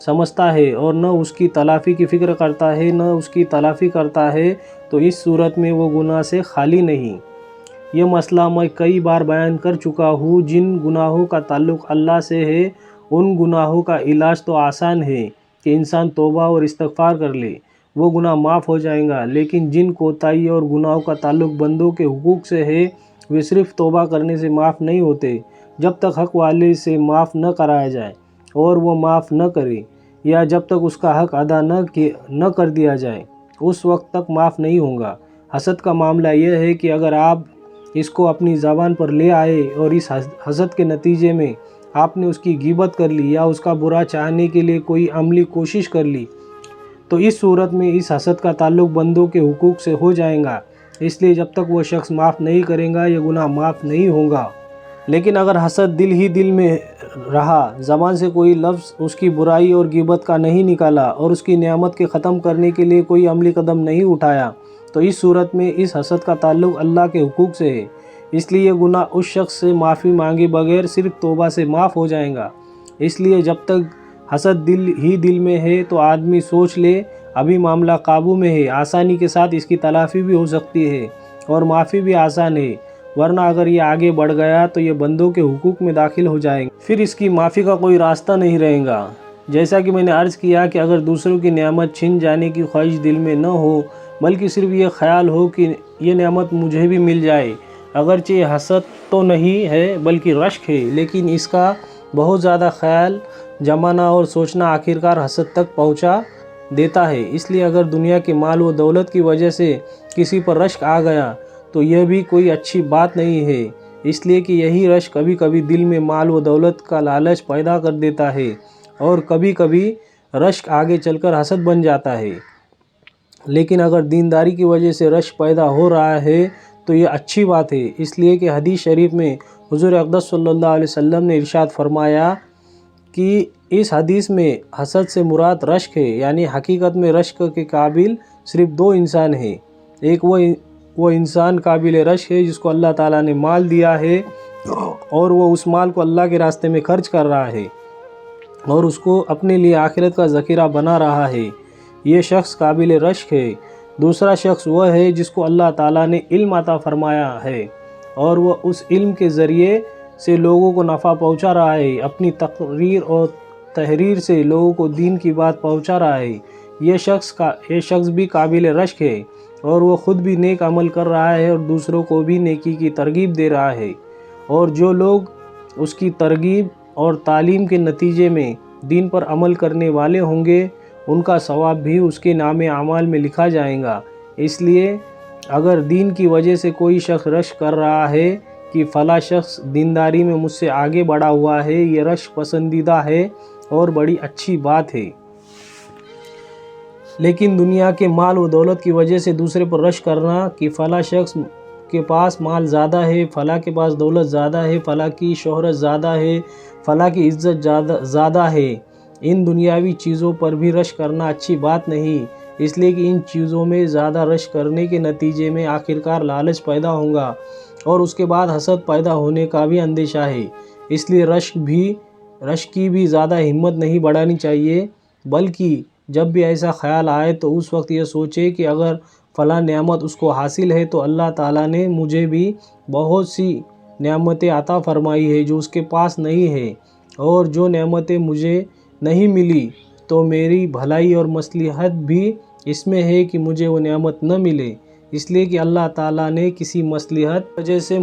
سمجھتا ہے اور نہ اس کی تلافی کی فکر کرتا ہے نہ اس کی تلافی کرتا ہے تو اس صورت میں وہ گناہ سے خالی نہیں۔ یہ مسئلہ میں کئی بار بیان کر چکا ہوں۔ جن گناہوں کا تعلق اللہ سے ہے ان گناہوں کا علاج تو آسان ہے کہ انسان توبہ اور استغفار کر لے، وہ گناہ معاف ہو جائیں گا۔ لیکن جن کوتاہی اور گناہوں کا تعلق بندوں کے حقوق سے ہے وہ صرف توبہ کرنے سے معاف نہیں ہوتے جب تک حق والے سے معاف نہ کرایا جائے، اور وہ معاف نہ کرے یا جب تک اس کا حق ادا نہ کر دیا جائے اس وقت تک معاف نہیں ہوں گا۔ حسد کا معاملہ یہ ہے کہ اگر آپ اس کو اپنی زبان پر لے آئے اور اس حسد کے نتیجے میں آپ نے اس کی غیبت کر لی یا اس کا برا چاہنے کے لیے کوئی عملی کوشش کر لی تو اس صورت میں اس حسد کا تعلق بندوں کے حقوق سے ہو جائے گا، اس لیے جب تک وہ شخص معاف نہیں کرے گا یہ گناہ معاف نہیں ہوگا۔ لیکن اگر حسد دل ہی دل میں رہا، زبان سے کوئی لفظ اس کی برائی اور غیبت کا نہیں نکالا اور اس کی نعمت کے ختم کرنے کے لیے کوئی عملی قدم نہیں اٹھایا تو اس صورت میں اس حسد کا تعلق اللہ کے حقوق سے ہے، اس لیے یہ گناہ اس شخص سے معافی مانگے بغیر صرف توبہ سے معاف ہو جائے گا۔ اس لیے جب تک حسد دل ہی دل میں ہے تو آدمی سوچ لے ابھی معاملہ قابو میں ہے، آسانی کے ساتھ اس کی تلافی بھی ہو سکتی ہے اور معافی بھی آسان ہے، ورنہ اگر یہ آگے بڑھ گیا تو یہ بندوں کے حقوق میں داخل ہو جائیں گے، پھر اس کی معافی کا کوئی راستہ نہیں رہے گا۔ جیسا کہ میں نے عرض کیا کہ اگر دوسروں کی نعمت چھن جانے کی خواہش دل میں نہ ہو بلکہ صرف یہ خیال ہو کہ یہ نعمت مجھے بھی مل جائے، اگرچہ یہ حسد تو نہیں ہے بلکہ رشک ہے، لیکن اس کا بہت زیادہ خیال جمانا اور سوچنا آخرکار حسد تک پہنچا دیتا ہے۔ اس لیے اگر دنیا کے مال و دولت کی وجہ سے کسی پر رشک آ گیا تو یہ بھی کوئی اچھی بات نہیں ہے، اس لیے کہ یہی رشک کبھی کبھی دل میں مال و دولت کا لالچ پیدا کر دیتا ہے اور کبھی کبھی رشک آگے چل کر حسد بن جاتا ہے۔ لیکن اگر دینداری کی وجہ سے رشک پیدا ہو رہا ہے تو یہ اچھی بات ہے، اس لیے کہ حدیث شریف میں حضور اقدس صلی اللہ علیہ وسلم نے ارشاد فرمایا کہ اس حدیث میں حسد سے مراد رشک ہے، یعنی حقیقت میں رشک کے قابل صرف دو انسان ہیں، ایک وہ انسان قابل رشک ہے جس کو اللہ تعالیٰ نے مال دیا ہے اور وہ اس مال کو اللہ کے راستے میں خرچ کر رہا ہے اور اس کو اپنے لیے آخرت کا ذخیرہ بنا رہا ہے، یہ شخص قابل رشک ہے۔ دوسرا شخص وہ ہے جس کو اللہ تعالیٰ نے علم عطا فرمایا ہے اور وہ اس علم کے ذریعے سے لوگوں کو نفع پہنچا رہا ہے، اپنی تقریر اور تحریر سے لوگوں کو دین کی بات پہنچا رہا ہے، یہ شخص بھی قابل رشک ہے اور وہ خود بھی نیک عمل کر رہا ہے اور دوسروں کو بھی نیکی کی ترغیب دے رہا ہے، اور جو لوگ اس کی ترغیب اور تعلیم کے نتیجے میں دین پر عمل کرنے والے ہوں گے ان کا ثواب بھی اس کے نام اعمال میں لکھا جائے گا۔ اس لیے اگر دین کی وجہ سے کوئی شخص رشک کر رہا ہے کہ فلاں شخص دینداری میں مجھ سے آگے بڑھا ہوا ہے، یہ رشک پسندیدہ ہے اور بڑی اچھی بات ہے۔ لیکن دنیا کے مال و دولت کی وجہ سے دوسرے پر رشک کرنا کہ فلاں شخص کے پاس مال زیادہ ہے، فلاں کے پاس دولت زیادہ ہے، فلاں کی شہرت زیادہ ہے، فلاں کی عزت زیادہ ہے، ان دنیاوی چیزوں پر بھی رشک کرنا اچھی بات نہیں، اس لیے کہ ان چیزوں میں زیادہ رشک کرنے کے نتیجے میں آخرکار لالچ پیدا ہوگا اور اس کے بعد حسد پیدا ہونے کا بھی اندیشہ ہے۔ اس لیے رشک کی بھی زیادہ ہمت نہیں بڑھانی چاہیے، بلکہ جب بھی ایسا خیال آئے تو اس وقت یہ سوچے کہ اگر فلاں نعمت اس کو حاصل ہے تو اللہ تعالیٰ نے مجھے بھی بہت سی نعمتیں عطا فرمائی ہے جو اس کے پاس نہیں ہے، اور جو نعمتیں مجھے نہیں ملی تو میری بھلائی اور مصلحت بھی اس میں ہے کہ مجھے وہ نعمت نہ ملے، اس لیے کہ اللہ تعالیٰ نے کسی مصلحت وجہ سے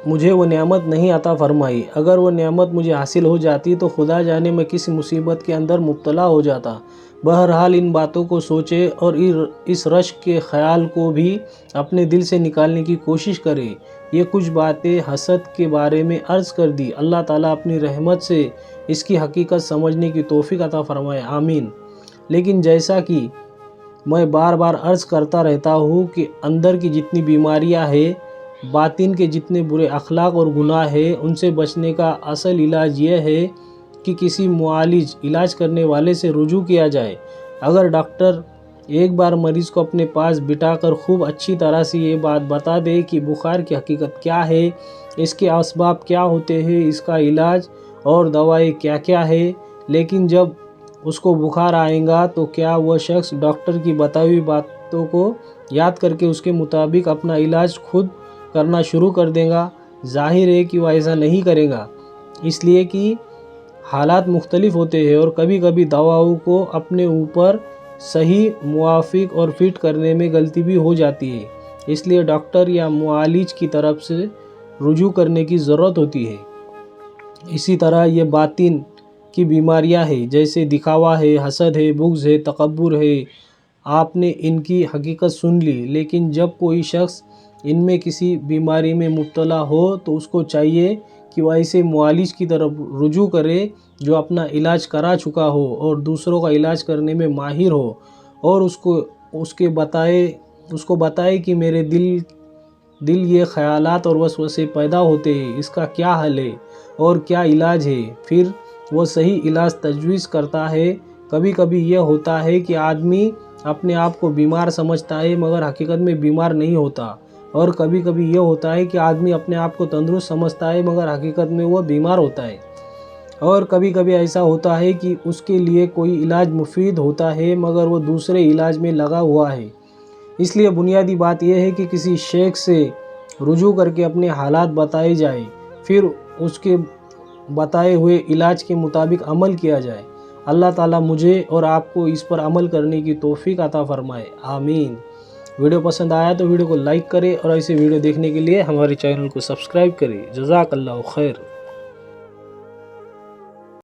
مجھے وہ نعمت نہیں عطا فرمائی، اگر وہ نعمت مجھے حاصل ہو جاتی تو خدا جانے میں کسی مصیبت کے اندر مبتلا ہو جاتا۔ بہرحال ان باتوں کو سوچے اور اس رشک کے خیال کو بھی اپنے دل سے نکالنے کی کوشش کرے۔ یہ کچھ باتیں حسد کے بارے میں عرض کر دی، اللہ تعالیٰ اپنی رحمت سے اس کی حقیقت سمجھنے کی توفیق عطا فرمائے، آمین۔ لیکن جیسا کہ میں بار بار عرض کرتا رہتا ہوں کہ اندر کی جتنی بیماریاں ہیں، باطن کے جتنے برے اخلاق اور گناہ ہیں، ان سے بچنے کا اصل علاج یہ ہے کہ کسی معالج علاج کرنے والے سے رجوع کیا جائے۔ اگر ڈاکٹر ایک بار مریض کو اپنے پاس بٹھا کر خوب اچھی طرح سے یہ بات بتا دے کہ بخار کی حقیقت کیا ہے، اس کے اسباب کیا ہوتے ہیں، اس کا علاج اور دوائیں کیا کیا ہے، لیکن جب اس کو بخار آئے گا تو کیا وہ شخص ڈاکٹر کی بتائی ہوئی باتوں کو یاد کر کے اس کے مطابق اپنا علاج خود کرنا شروع کر دے گا؟ ظاہر ہے کہ وہ ایسا نہیں کرے گا، اس لیے کہ حالات مختلف ہوتے ہیں اور کبھی کبھی دواؤں کو اپنے اوپر صحیح موافق اور فٹ کرنے میں غلطی بھی ہو جاتی ہے، اس لیے ڈاکٹر یا معالج کی طرف سے رجوع کرنے کی ضرورت ہوتی ہے۔ اسی طرح یہ باطن کی بیماریاں ہیں، جیسے دکھاوا ہے، حسد ہے، بغض ہے، تکبر ہے، آپ نے ان کی حقیقت سن لی، لیکن جب کوئی شخص ان میں کسی بیماری میں مبتلا ہو تو اس کو چاہیے کہ وہ ایسے معالج کی طرف رجوع کرے جو اپنا علاج کرا چکا ہو اور دوسروں کا علاج کرنے میں ماہر ہو، اور اس کو بتائے کہ میرے دل یہ خیالات اور وسوسے پیدا ہوتے ہیں، اس کا کیا حل ہے اور کیا علاج ہے، پھر وہ صحیح علاج تجویز کرتا ہے۔ کبھی کبھی یہ ہوتا ہے کہ آدمی اپنے آپ کو بیمار سمجھتا ہے مگر حقیقت میں بیمار نہیں ہوتا، اور کبھی کبھی یہ ہوتا ہے کہ آدمی اپنے آپ کو تندرست سمجھتا ہے مگر حقیقت میں وہ بیمار ہوتا ہے، اور کبھی کبھی ایسا ہوتا ہے کہ اس کے لیے کوئی علاج مفید ہوتا ہے مگر وہ دوسرے علاج میں لگا ہوا ہے۔ اس لیے بنیادی بات یہ ہے کہ کسی شیخ سے رجوع کر کے اپنے حالات بتائے جائے، پھر اس کے بتائے ہوئے علاج کے مطابق عمل کیا جائے۔ اللہ تعالیٰ مجھے اور آپ کو اس پر عمل کرنے کی توفیق عطا فرمائے، آمین۔ ویڈیو پسند آیا تو ویڈیو کو لائک کریں اور ایسے ویڈیو دیکھنے کے لیے ہمارے چینل کو سبسکرائب کریں۔ جزاک اللہ خیر۔